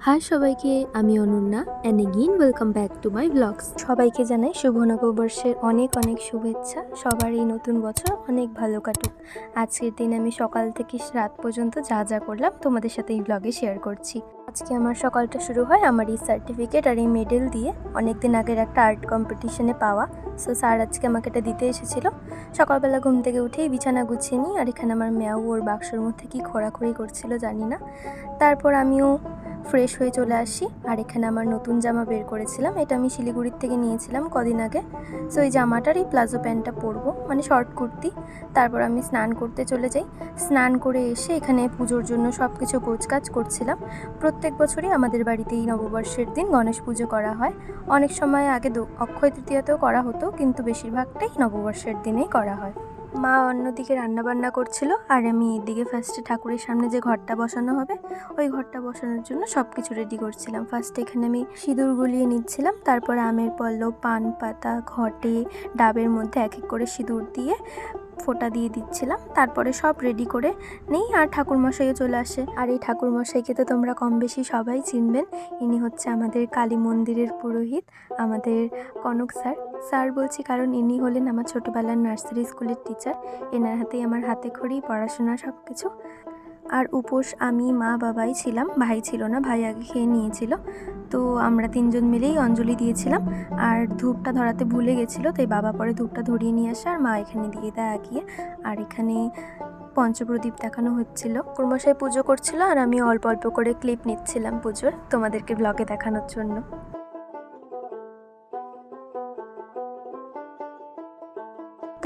High সবাইকে, আমি Ananya and again welcome back to my blogs. সবাইকে জানাই শুভ নববর্ষের অনেক অনেক শুভেচ্ছা। সবার এই নতুন বছর অনেক ভালো কাটুক। আজকের দিন আমি সকাল থেকে রাত পর্যন্ত যা যা করলাম তোমাদের সাথে এই ব্লগে শেয়ার করছি। আজকে আমার সকালটা শুরু হয় আমার এই সার্টিফিকেট আর এই মেডেল দিয়ে, অনেক দিন আগের একটা আর্ট কম্পিটিশনে পাওয়া। সো স্যার আজকে আমাকে এটা দিতে এসেছিলো। সকালবেলা ঘুম থেকে উঠেই বিছানা গুছিয়ে নিই, আর এখানে আমার ম্যাও ওর বাক্সর মধ্যে কি খোঁড়াখুড়ি করছিল জানি না। তারপর আমিও ফ্রেশ হয়ে চলে আসি। আর এখানে আমার নতুন জামা বের করেছিলাম, এটা আমি শিলিগুড়ির থেকে নিয়েছিলাম কদিন আগে। সো এই জামাটার এই প্লাজো প্যান্টটা পরবো, মানে শর্ট কুর্তি। তারপর আমি স্নান করতে চলে যাই। স্নান করে এসে এখানে পুজোর জন্য সব কিছু গোছকাজ করছিলাম। প্রত্যেক বছরই আমাদের বাড়িতে এই নববর্ষের দিন গণেশ পুজো করা হয়। অনেক সময় আগে অক্ষয় তৃতীয়াতেও করা হতো, কিন্তু বেশিরভাগটাই নববর্ষের দিনেই করা হয়। মা অন্যদিকে রান্নাবান্না করছিল, আর আমি এদিকে ফার্স্টে ঠাকুরের সামনে যে ঘরটা বসানো হবে ওই ঘরটা বসানোর জন্য সব কিছু রেডি করছিলাম। ফার্স্টে এখানে আমি সিঁদুর গুলিয়ে নিচ্ছিলার, তারপর আমের পল্লব, পান পাতা, ঘটে ডাবের মধ্যে এক এক করে সিঁদুর দিয়ে ফোঁটা দিয়ে দিচ্ছিলাম। তারপরে সব রেডি করে নেই, আর ঠাকুরমশাইও চলে আসে। আর এই ঠাকুরমশাইকে তো তোমরা কম বেশি সবাই চিনবেন। ইনি হচ্ছে আমাদের কালী মন্দিরের পুরোহিত, আমাদের কনক স্যার বলছি কারণ ইনি হলেন আমার ছোটোবেলার নার্সারি স্কুলের টিচার। এনার হাতেই আমার হাতে খড়ি, পড়াশোনা সব কিছু। আর উপোস আমি, মা, বাবাই ছিলাম, ভাই ছিল না, ভাই আগে খেয়ে নিয়েছিল। তো আমরা তিনজন মিলেই অঞ্জলি দিয়েছিলাম। আর ধূপটা ধরাতে ভুলে গেছিলো, তাই বাবা পরে ধূপটা ধরিয়ে নিয়ে আসে, আর মা এখানে দিয়ে দেয় আগিয়ে। আর এখানে পঞ্চপ্রদীপ দেখানো হচ্ছিল, কুরমশাই পুজো করছিল, আর আমি অল্প অল্প করে ক্লিপ নিচ্ছিলাম পুজোর, তোমাদেরকে ব্লগে দেখানোর জন্য।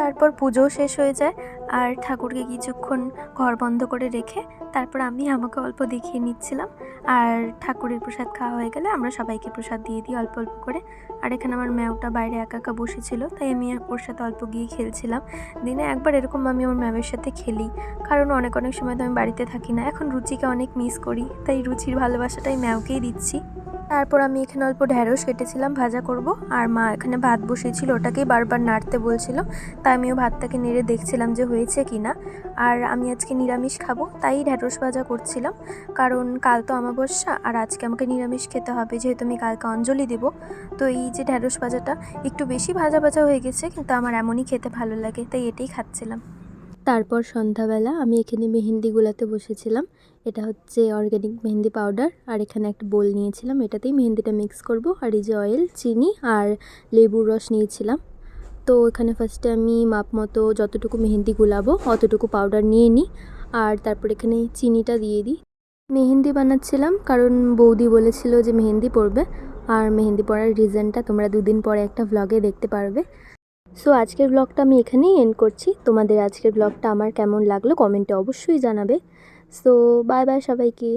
তারপর পুজোও শেষ হয়ে যায়, আর ঠাকুরকে কিছুক্ষণ ঘর বন্ধ করে রেখে তারপর আমি আমাকে অল্প দেখিয়ে নিচ্ছিলাম। আর ঠাকুরের প্রসাদ খাওয়া হয়ে গেলে আমরা সবাইকে প্রসাদ দিয়ে দিই অল্প অল্প করে। আর এখানে আমার ম্যাওটা বাইরে একা একা বসেছিল, তাই আমি ওর সাথে অল্প গিয়ে খেলছিলাম। দিনে একবার এরকম আমি আমার ম্যামের সাথে খেলি, কারণ অনেক অনেক সময় তো আমি বাড়িতে থাকি না। এখন রুচিকে অনেক মিস করি, তাই রুচির ভালোবাসাটাই ম্যাওকেই দিচ্ছি। তারপর আমি এখানে অল্প ঢ্যাঁড়স কেটেছিলাম, ভাজা করব। আর মা এখানে ভাত বসিয়েছিল, ওটাকেই বারবার নাড়তে বলছিল, তাই আমিও ভাতটাকে নেড়ে দেখছিলাম যে হয়েছে কি না। আর আমি আজকে নিরামিষ খাবো, তাই ঢ্যাঁড়স ভাজা করছিলাম, কারণ কাল তো অমাবস্যা, আর আজকে আমাকে নিরামিষ খেতে হবে, যেহেতু আমি কালকে অঞ্জলি দেবো। তো এই যে ঢ্যাঁড়স ভাজাটা একটু বেশি ভাজা ভাজা হয়ে গেছে, কিন্তু আমার এমনই খেতে ভালো লাগে, তাই এটাই খাচ্ছিলাম। তারপর সন্ধ্যাবেলা আমি এখানে মেহেন্দি গুলাতে বসেছিলাম। এটা হচ্ছে অর্গ্যানিক মেহেন্দি পাউডার, আর এখানে একটা বোল নিয়েছিলাম, এটাতেই মেহেন্দিটা মিক্স করব। আর এই যে অয়েল, চিনি আর লেবুর রস নিয়েছিলাম। তো এখানে ফার্স্টে আমি মাপ মতো যতটুকু মেহেন্দি গুলাবো অতটুকু পাউডার নিয়ে নিই, আর তারপর এখানে চিনিটা দিয়ে দিই। মেহেন্দি বানাচ্ছিলাম কারণ বৌদি বলেছিল যে মেহেন্দি পরবে, আর মেহেন্দি পরার রিজনটা তোমরা 2 দিন পরে একটা ভ্লগে দেখতে পারবে। সো আজকের ব্লগটা আমি এখানেই এন্ড করছি। তোমাদের আজকের ব্লগটা আমার কেমন লাগলো কমেন্টে অবশ্যই জানাবে। সো বাই বাই সবাইকে।